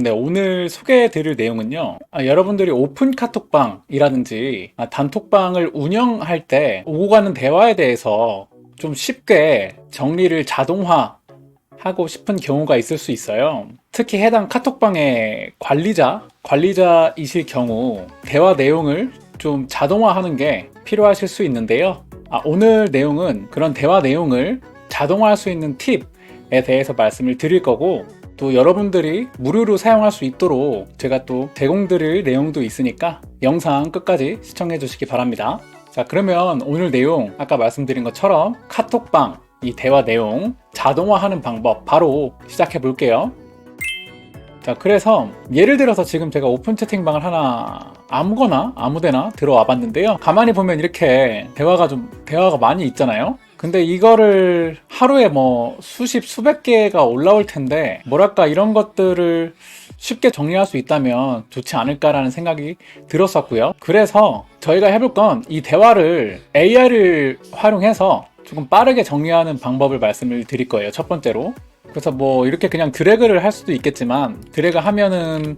네, 오늘 소개해 드릴 내용은요. 여러분들이 오픈 카톡방이라든지 단톡방을 운영할 때 오고 가는 대화에 대해서 좀 쉽게 정리를 자동화하고 싶은 경우가 있을 수 있어요. 특히 해당 카톡방의 관리자이실 경우 대화 내용을 좀 자동화하는 게 필요하실 수 있는데요. 오늘 내용은 그런 대화 내용을 자동화할 수 있는 팁에 대해서 말씀을 드릴 거고, 또 여러분들이 무료로 사용할 수 있도록 제가 또 제공드릴 내용도 있으니까 영상 끝까지 시청해 주시기 바랍니다. 자, 그러면 오늘 내용 아까 말씀드린 것처럼 카톡방 이 대화 내용 자동화하는 방법 바로 시작해 볼게요. 자, 그래서 예를 들어서 지금 제가 오픈 채팅방을 하나 아무데나 들어와 봤는데요. 가만히 보면 이렇게 대화가 많이 있잖아요. 근데 이거를 하루에 뭐 수백 개가 올라올 텐데, 뭐랄까, 이런 것들을 쉽게 정리할 수 있다면 좋지 않을까라는 생각이 들었었고요. 그래서 저희가 해볼 건 이 대화를 AI를 활용해서 조금 빠르게 정리하는 방법을 말씀을 드릴 거예요. 첫 번째로. 그래서 뭐 이렇게 그냥 드래그를 할 수도 있겠지만, 드래그 하면은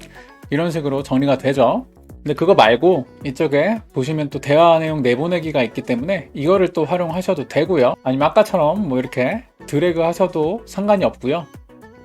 이런 식으로 정리가 되죠. 근데 그거 말고 이쪽에 보시면 또 대화 내용 내보내기가 있기 때문에 이거를 또 활용하셔도 되고요. 아니면 아까처럼 뭐 이렇게 드래그 하셔도 상관이 없고요.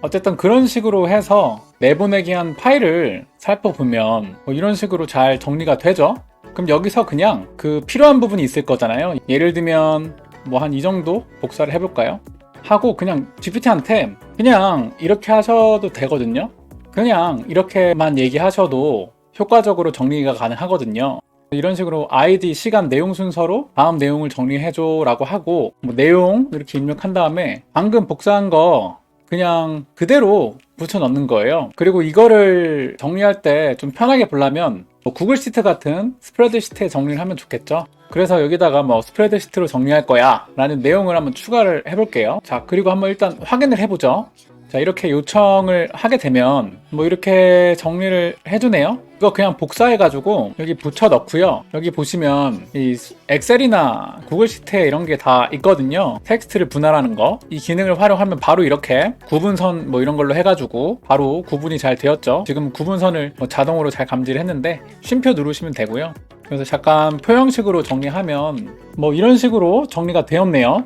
어쨌든 그런 식으로 해서 내보내기 한 파일을 살펴보면 뭐 이런 식으로 잘 정리가 되죠. 그럼 여기서 그냥 그 필요한 부분이 있을 거잖아요. 예를 들면 뭐 한 이 정도 복사를 해볼까요? 하고 그냥 GPT한테 그냥 이렇게 하셔도 되거든요. 그냥 이렇게만 얘기하셔도 효과적으로 정리가 가능하거든요. 이런 식으로 아이디, 시간, 내용 순서로 다음 내용을 정리해줘 라고 하고, 뭐 내용 이렇게 입력한 다음에 방금 복사한 거 그냥 그대로 붙여 넣는 거예요. 그리고 이거를 정리할 때 좀 편하게 보려면 뭐 구글 시트 같은 스프레드시트에 정리를 하면 좋겠죠. 그래서 여기다가 뭐 스프레드시트로 정리할 거야 라는 내용을 한번 추가를 해볼게요. 자, 그리고 한번 일단 확인을 해보죠. 자, 이렇게 요청을 하게 되면 뭐 이렇게 정리를 해주네요. 이거 그냥 복사해가지고 여기 붙여 넣고요. 여기 보시면 이 엑셀이나 구글 시트에 이런 게 다 있거든요. 텍스트를 분할하는 거. 이 기능을 활용하면 바로 이렇게 구분선 뭐 이런 걸로 해가지고 바로 구분이 잘 되었죠. 지금 구분선을 뭐 자동으로 잘 감지를 했는데 쉼표 누르시면 되고요. 그래서 잠깐 표형식으로 정리하면 뭐 이런 식으로 정리가 되었네요.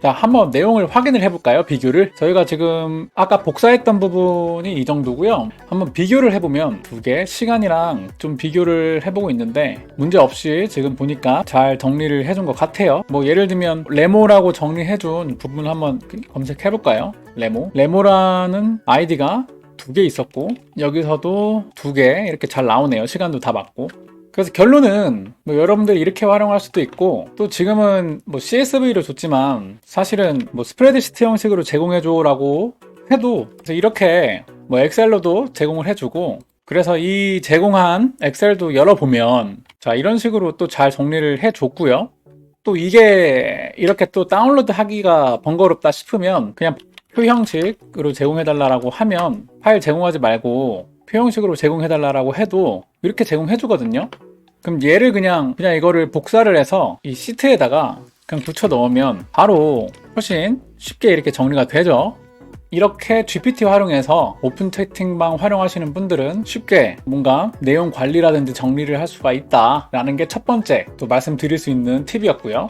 자, 한번 내용을 확인을 해볼까요? 비교를. 저희가 지금 아까 복사했던 부분이 이 정도고요. 한번 비교를 해보면 두 개 시간이랑 좀 비교를 해보고 있는데 문제 없이 지금 보니까 잘 정리를 해준 것 같아요. 뭐 예를 들면 레모라고 정리해준 부분을 한번 검색해볼까요? 레모라는 아이디가 두 개 있었고, 여기서도 두 개 이렇게 잘 나오네요. 시간도 다 맞고. 그래서 결론은 뭐 여러분들이 이렇게 활용할 수도 있고, 또 지금은 뭐 CSV로 줬지만 사실은 뭐 스프레드시트 형식으로 제공해줘 라고 해도, 그래서 이렇게 뭐 엑셀로도 제공을 해주고, 그래서 이 제공한 엑셀도 열어보면 자, 이런 식으로 또 잘 정리를 해줬고요. 또 이게 이렇게 또 다운로드 하기가 번거롭다 싶으면 그냥 표 형식으로 제공해달라고 하면, 파일 제공하지 말고 표 형식으로 제공해달라고 해도 이렇게 제공해주거든요. 그럼 얘를 그냥 이거를 복사를 해서 이 시트에다가 그냥 붙여 넣으면 바로 훨씬 쉽게 이렇게 정리가 되죠. 이렇게 GPT 활용해서 오픈 채팅방 활용하시는 분들은 쉽게 뭔가 내용 관리라든지 정리를 할 수가 있다라는 게 첫 번째 또 말씀드릴 수 있는 팁이었고요.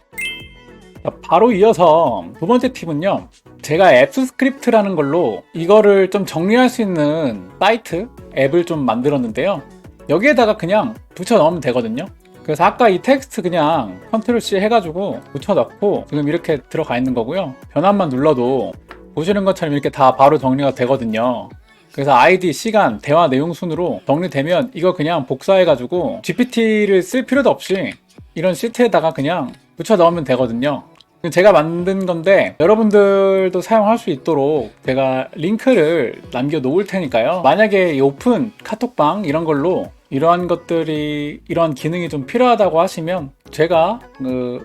바로 이어서 두 번째 팁은요. 제가 앱스크립트라는 걸로 이거를 좀 정리할 수 있는 사이트, 앱을 좀 만들었는데요. 여기에다가 그냥 붙여 넣으면 되거든요. 그래서 아까 이 텍스트 그냥 컨트롤 C 해가지고 붙여 넣고 지금 이렇게 들어가 있는 거고요. 변환만 눌러도 보시는 것처럼 이렇게 다 바로 정리가 되거든요. 그래서 아이디, 시간, 대화 내용 순으로 정리되면 이거 그냥 복사해가지고 GPT를 쓸 필요도 없이 이런 시트에다가 그냥 붙여 넣으면 되거든요. 제가 만든 건데 여러분들도 사용할 수 있도록 제가 링크를 남겨 놓을 테니까요. 만약에 이 오픈 카톡방 이런 걸로 이러한 기능이 좀 필요하다고 하시면 제가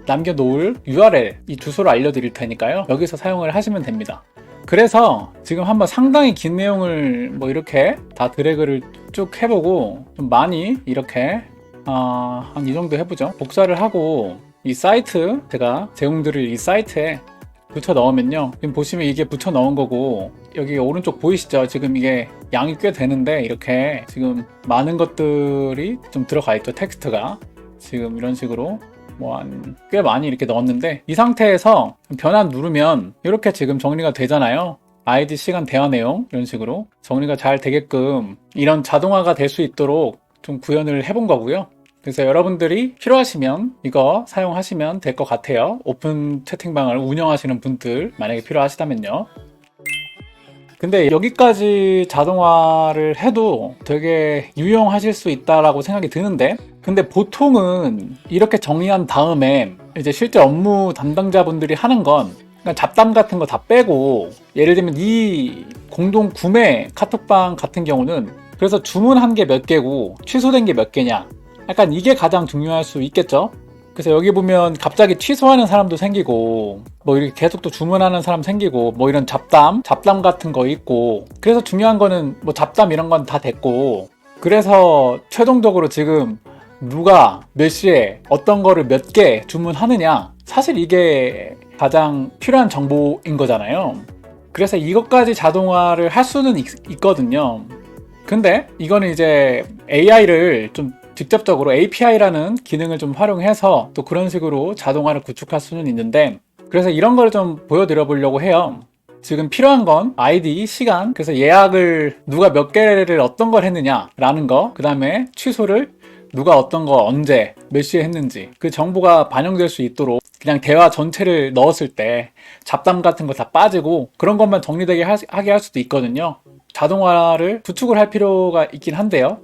남겨 놓을 URL, 이 주소를 알려드릴 테니까요. 여기서 사용을 하시면 됩니다. 그래서 지금 한번 상당히 긴 내용을 뭐 이렇게 다 드래그를 쭉 해보고 좀 많이 이렇게 한 이 정도 해보죠. 복사를 하고 이 사이트, 제가 제공드릴 이 사이트에 붙여 넣으면요. 지금 보시면 이게 붙여 넣은 거고, 여기 오른쪽 보이시죠? 지금 이게 양이 꽤 되는데 이렇게 지금 많은 것들이 좀 들어가 있죠. 텍스트가 지금 이런 식으로 뭐 한 꽤 많이 이렇게 넣었는데, 이 상태에서 변환 누르면 이렇게 지금 정리가 되잖아요. 아이디, 시간, 대화 내용 이런 식으로 정리가 잘 되게끔 이런 자동화가 될 수 있도록 좀 구현을 해본 거고요. 그래서 여러분들이 필요하시면 이거 사용하시면 될 것 같아요. 오픈 채팅방을 운영하시는 분들 만약에 필요하시다면요. 근데 여기까지 자동화를 해도 되게 유용하실 수 있다라고 생각이 드는데, 근데 보통은 이렇게 정리한 다음에 이제 실제 업무 담당자분들이 하는 건 그러니까 잡담 같은 거 다 빼고, 예를 들면 이 공동 구매 카톡방 같은 경우는 그래서 주문한 게 몇 개고 취소된 게 몇 개냐, 약간 이게 가장 중요할 수 있겠죠. 그래서 여기 보면 갑자기 취소하는 사람도 생기고 뭐 이렇게 계속 또 주문하는 사람 생기고 뭐 이런 잡담 같은 거 있고, 그래서 중요한 거는 뭐 잡담 이런 건 다 됐고, 그래서 최종적으로 지금 누가 몇 시에 어떤 거를 몇 개 주문하느냐, 사실 이게 가장 필요한 정보인 거잖아요. 그래서 이것까지 자동화를 할 수는 있거든요. 근데 이거는 이제 AI를 좀 직접적으로 API라는 기능을 좀 활용해서 또 그런 식으로 자동화를 구축할 수는 있는데, 그래서 이런 걸 좀 보여드려 보려고 해요. 지금 필요한 건 아이디, 시간, 그래서 예약을 누가 몇 개를 어떤 걸 했느냐 라는 거, 그 다음에 취소를 누가 어떤 거 언제 몇 시에 했는지 그 정보가 반영될 수 있도록 그냥 대화 전체를 넣었을 때 잡담 같은 거 다 빠지고 그런 것만 정리되게 하게 할 수도 있거든요. 자동화를 구축을 할 필요가 있긴 한데요.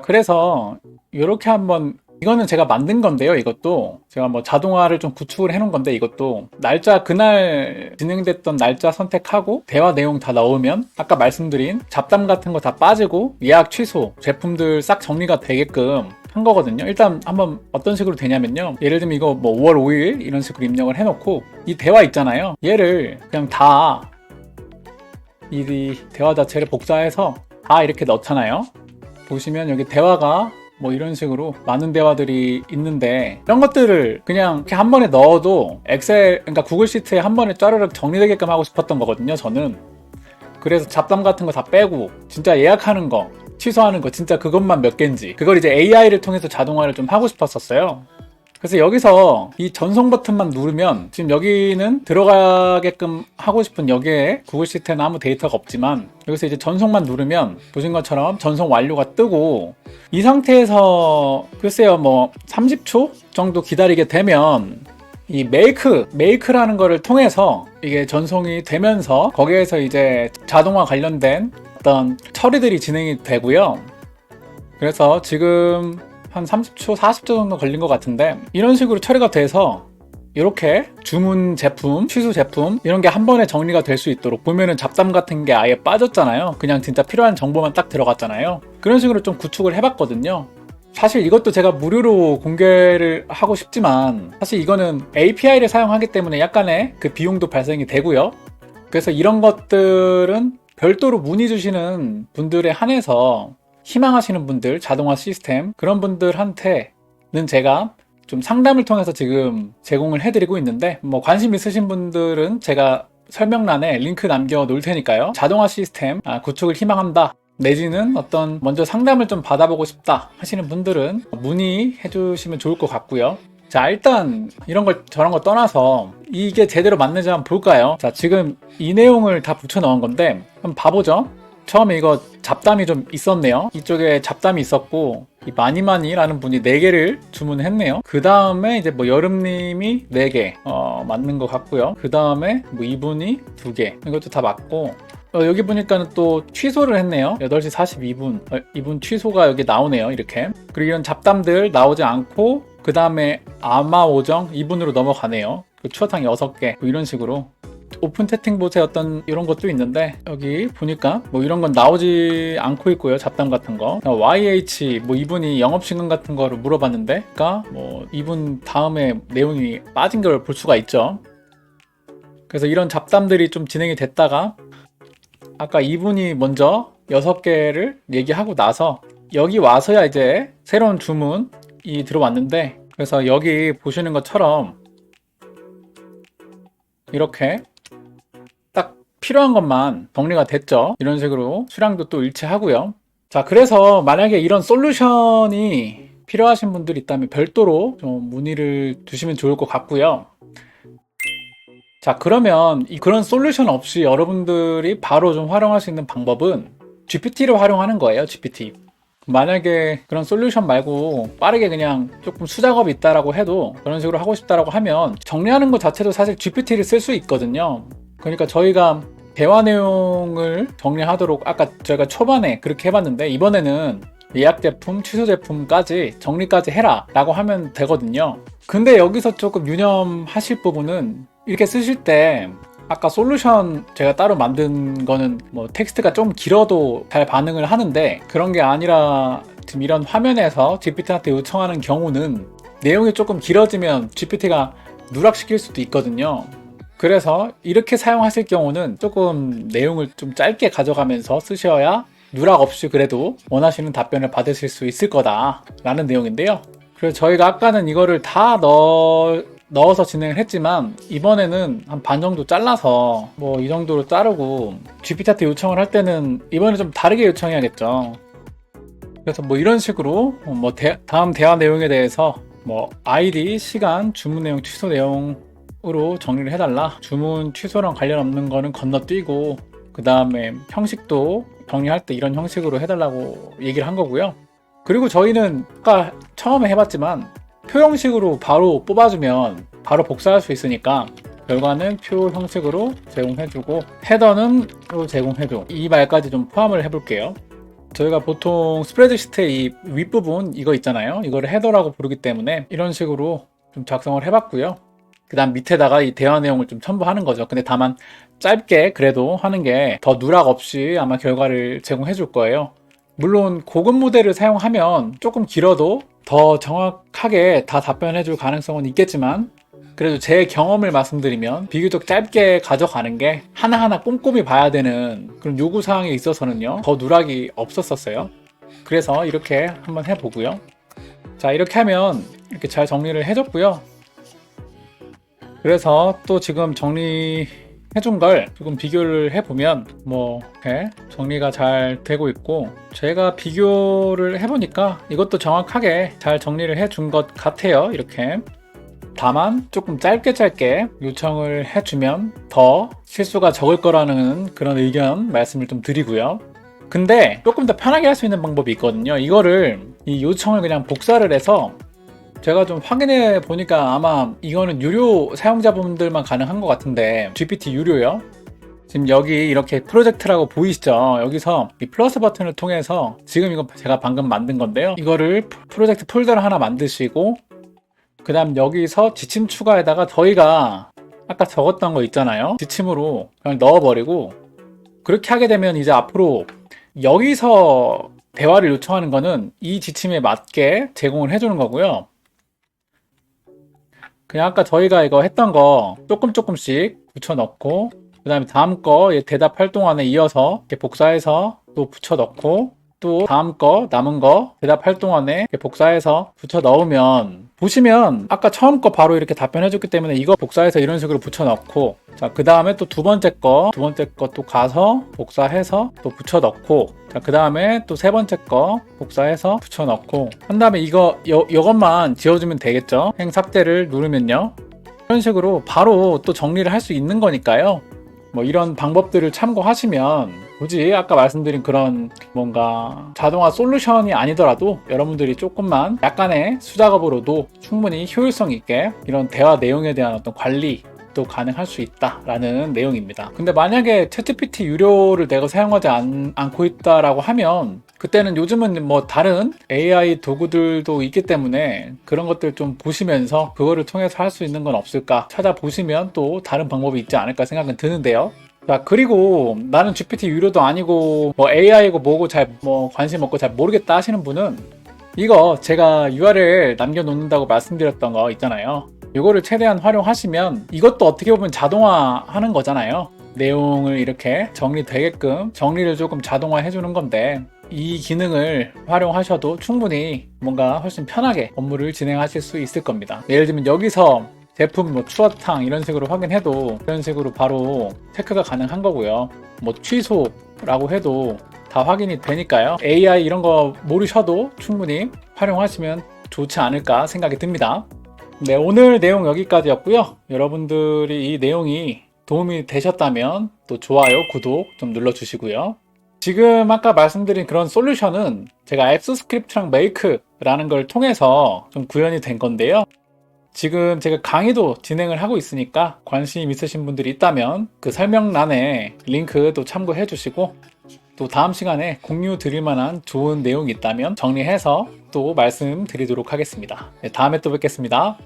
그래서 이렇게 한번, 이거는 제가 만든 건데요. 이것도 제가 뭐 자동화를 좀 구축을 해놓은 건데, 이것도 날짜, 그날 진행됐던 날짜 선택하고 대화 내용 다 넣으면 아까 말씀드린 잡담 같은 거 다 빠지고 예약 취소 제품들 싹 정리가 되게끔 한 거거든요. 일단 한번 어떤 식으로 되냐면요, 예를 들면 이거 뭐 5월 5일 이런 식으로 입력을 해놓고 이 대화 있잖아요, 얘를 그냥 다 이 대화 자체를 복사해서 다 이렇게 넣잖아요. 보시면 여기 대화가 뭐 이런 식으로 많은 대화들이 있는데, 이런 것들을 그냥 이렇게 한 번에 넣어도 엑셀, 그러니까 구글 시트에 한 번에 짜르륵 정리되게끔 하고 싶었던 거거든요, 저는. 그래서 잡담 같은 거 다 빼고 진짜 예약하는 거, 취소하는 거, 진짜 그것만 몇 개인지 그걸 이제 AI를 통해서 자동화를 좀 하고 싶었었어요. 그래서 여기서 이 전송 버튼만 누르면 지금 여기는 들어가게끔 하고 싶은, 여기에 구글 시트에는 아무 데이터가 없지만 여기서 이제 전송만 누르면 보신 것처럼 전송 완료가 뜨고, 이 상태에서 글쎄요 뭐 30초 정도 기다리게 되면 이 메이크라는 거를 통해서 이게 전송이 되면서 거기에서 이제 자동화 관련된 어떤 처리들이 진행이 되고요. 그래서 지금 한 30초, 40초 정도 걸린 것 같은데, 이런 식으로 처리가 돼서 이렇게 주문 제품, 취소 제품 이런 게 한 번에 정리가 될 수 있도록, 보면은 잡담 같은 게 아예 빠졌잖아요. 그냥 진짜 필요한 정보만 딱 들어갔잖아요. 그런 식으로 좀 구축을 해봤거든요. 사실 이것도 제가 무료로 공개를 하고 싶지만 사실 이거는 API를 사용하기 때문에 약간의 그 비용도 발생이 되고요. 그래서 이런 것들은 별도로 문의 주시는 분들에 한해서 희망하시는 분들, 자동화 시스템 그런 분들한테는 제가 좀 상담을 통해서 지금 제공을 해드리고 있는데, 뭐 관심 있으신 분들은 제가 설명란에 링크 남겨 놓을 테니까요. 자동화 시스템 구축을 희망한다, 내지는 어떤 먼저 상담을 좀 받아보고 싶다 하시는 분들은 문의해 주시면 좋을 것 같고요. 자, 일단 이런 걸 저런 거 떠나서 이게 제대로 맞는지 한번 볼까요? 자, 지금 이 내용을 다 붙여 넣은 건데 한번 봐보죠. 처음에 이거 잡담이 좀 있었네요. 이쪽에 잡담이 있었고, 이 마니마니라는 분이 4개를 주문했네요. 그 다음에 이제 뭐 여름님이 4개 맞는 것 같고요. 그 다음에 뭐 이분이 2개, 이것도 다 맞고, 여기 보니까는 또 취소를 했네요. 8시 42분 이분 취소가 여기 나오네요, 이렇게. 그리고 이런 잡담들 나오지 않고 그 다음에 아마오정 이분으로 넘어가네요. 그 추어탕 6개 뭐 이런 식으로. 오픈 채팅봇의 어떤 이런 것도 있는데, 여기 보니까 뭐 이런 건 나오지 않고 있고요. 잡담 같은 거. YH 뭐 이분이 영업시간 같은 거를 물어봤는데, 그러니까 뭐 이분 다음에 내용이 빠진 걸 볼 수가 있죠. 그래서 이런 잡담들이 좀 진행이 됐다가 아까 이분이 먼저 6개를 얘기하고 나서 여기 와서야 이제 새로운 주문이 들어왔는데, 그래서 여기 보시는 것처럼 이렇게 딱 필요한 것만 정리가 됐죠. 이런 식으로 수량도 또 일치하고요. 자, 그래서 만약에 이런 솔루션이 필요하신 분들이 있다면 별도로 좀 문의를 주시면 좋을 것 같고요. 자, 그러면 그런 솔루션 없이 여러분들이 바로 좀 활용할 수 있는 방법은 GPT를 활용하는 거예요. GPT. 만약에 그런 솔루션 말고 빠르게 그냥 조금 수작업이 있다라고 해도 그런 식으로 하고 싶다라고 하면 정리하는 것 자체도 사실 GPT를 쓸 수 있거든요. 그러니까 저희가 대화 내용을 정리하도록 아까 저희가 초반에 그렇게 해봤는데 이번에는 예약 제품, 취소 제품까지 정리까지 해라 라고 하면 되거든요. 근데 여기서 조금 유념하실 부분은 이렇게 쓰실 때 아까 솔루션 제가 따로 만든 거는 뭐 텍스트가 좀 길어도 잘 반응을 하는데 그런 게 아니라 지금 이런 화면에서 GPT한테 요청하는 경우는 내용이 조금 길어지면 GPT가 누락시킬 수도 있거든요. 그래서 이렇게 사용하실 경우는 조금 내용을 좀 짧게 가져가면서 쓰셔야 누락 없이 그래도 원하시는 답변을 받으실 수 있을 거다 라는 내용인데요. 그래서 저희가 아까는 이거를 다 넣어서 진행을 했지만 이번에는 한 반 정도 잘라서 뭐 이 정도로 자르고 GPT한테 요청을 할 때는 이번에 좀 다르게 요청해야겠죠. 그래서 뭐 이런 식으로 뭐 다음 대화 내용에 대해서 뭐 아이디, 시간, 주문 내용, 취소 내용으로 정리를 해달라. 주문 취소랑 관련 없는 거는 건너뛰고 그 다음에 형식도 정리할 때 이런 형식으로 해달라고 얘기를 한 거고요. 그리고 저희는 아까 처음에 해봤지만 표 형식으로 바로 뽑아주면 바로 복사할 수 있으니까 결과는 표 형식으로 제공해주고 헤더는 또 제공해줘. 이 말까지 좀 포함을 해볼게요. 저희가 보통 스프레드시트의 이 윗부분 이거 있잖아요. 이거를 헤더라고 부르기 때문에 이런 식으로 좀 작성을 해봤고요. 그 다음 밑에다가 이 대화 내용을 좀 첨부하는 거죠. 근데 다만 짧게 그래도 하는 게 더 누락 없이 아마 결과를 제공해 줄 거예요. 물론 고급 모델을 사용하면 조금 길어도 더 정확하게 다 답변해 줄 가능성은 있겠지만 그래도 제 경험을 말씀드리면 비교적 짧게 가져가는 게 하나하나 꼼꼼히 봐야 되는 그런 요구사항에 있어서는요 더 누락이 없었어요. 그래서 이렇게 한번 해보고요. 자, 이렇게 하면 이렇게 잘 정리를 해줬고요. 그래서 또 지금 정리해준 걸 조금 비교를 해보면 뭐 이렇게 정리가 잘 되고 있고 제가 비교를 해보니까 이것도 정확하게 잘 정리를 해준 것 같아요. 이렇게 다만 조금 짧게 요청을 해주면 더 실수가 적을 거라는 그런 의견 말씀을 좀 드리고요. 근데 조금 더 편하게 할 수 있는 방법이 있거든요. 이거를 이 요청을 그냥 복사를 해서 제가 좀 확인해 보니까 아마 이거는 유료 사용자분들만 가능한 것 같은데 GPT 유료요. 지금 여기 이렇게 프로젝트라고 보이시죠? 여기서 이 플러스 버튼을 통해서 지금 이거 제가 방금 만든 건데요. 이거를 프로젝트 폴더를 하나 만드시고 그 다음 여기서 지침 추가에다가 저희가 아까 적었던 거 있잖아요. 지침으로 그냥 넣어버리고 그렇게 하게 되면 이제 앞으로 여기서 대화를 요청하는 거는 이 지침에 맞게 제공을 해주는 거고요. 그냥 아까 저희가 이거 했던 거 조금씩 붙여 넣고 그 다음에 다음 거 대답할 동안에 이어서 이렇게 복사해서 또 붙여 넣고 또 다음 거 남은 거 대답할 동안에 이렇게 복사해서 붙여 넣으면 보시면 아까 처음 거 바로 이렇게 답변해 줬기 때문에 이거 복사해서 이런 식으로 붙여 넣고 자, 그 다음에 또 두 번째 거 또 가서 복사해서 또 붙여 넣고 자, 그 다음에 또 세 번째 거 복사해서 붙여 넣고 한 다음에 이것만 지워주면 되겠죠. 행 삭제를 누르면요 이런 식으로 바로 또 정리를 할 수 있는 거니까요. 뭐 이런 방법들을 참고하시면 굳이 아까 말씀드린 그런 뭔가 자동화 솔루션이 아니더라도 여러분들이 조금만 약간의 수작업으로도 충분히 효율성 있게 이런 대화 내용에 대한 어떤 관리도 가능할 수 있다라는 내용입니다. 근데 만약에 챗GPT 유료를 내가 사용하지 않고 있다라고 하면 그때는 요즘은 뭐 다른 AI 도구들도 있기 때문에 그런 것들 좀 보시면서 그거를 통해서 할 수 있는 건 없을까 찾아보시면 또 다른 방법이 있지 않을까 생각은 드는데요. 자, 그리고 나는 GPT 유료도 아니고 뭐 AI고 뭐고 잘 뭐 관심 없고 잘 모르겠다 하시는 분은 이거 제가 URL 남겨놓는다고 말씀드렸던 거 있잖아요. 이거를 최대한 활용하시면 이것도 어떻게 보면 자동화하는 거잖아요. 내용을 이렇게 정리되게끔 정리를 조금 자동화 해주는 건데 이 기능을 활용하셔도 충분히 뭔가 훨씬 편하게 업무를 진행하실 수 있을 겁니다. 예를 들면 여기서 제품 뭐 추어탕 이런 식으로 확인해도 이런 식으로 바로 체크가 가능한 거고요. 뭐 취소라고 해도 다 확인이 되니까요. AI 이런 거 모르셔도 충분히 활용하시면 좋지 않을까 생각이 듭니다. 네, 오늘 내용 여기까지였고요. 여러분들이 이 내용이 도움이 되셨다면 또 좋아요, 구독 좀 눌러주시고요. 지금 아까 말씀드린 그런 솔루션은 제가 앱스스크립트랑 메이크라는 걸 통해서 좀 구현이 된 건데요. 지금 제가 강의도 진행을 하고 있으니까 관심 있으신 분들이 있다면 그 설명란에 링크도 참고해 주시고 또 다음 시간에 공유 드릴 만한 좋은 내용이 있다면 정리해서 또 말씀드리도록 하겠습니다. 네, 다음에 또 뵙겠습니다.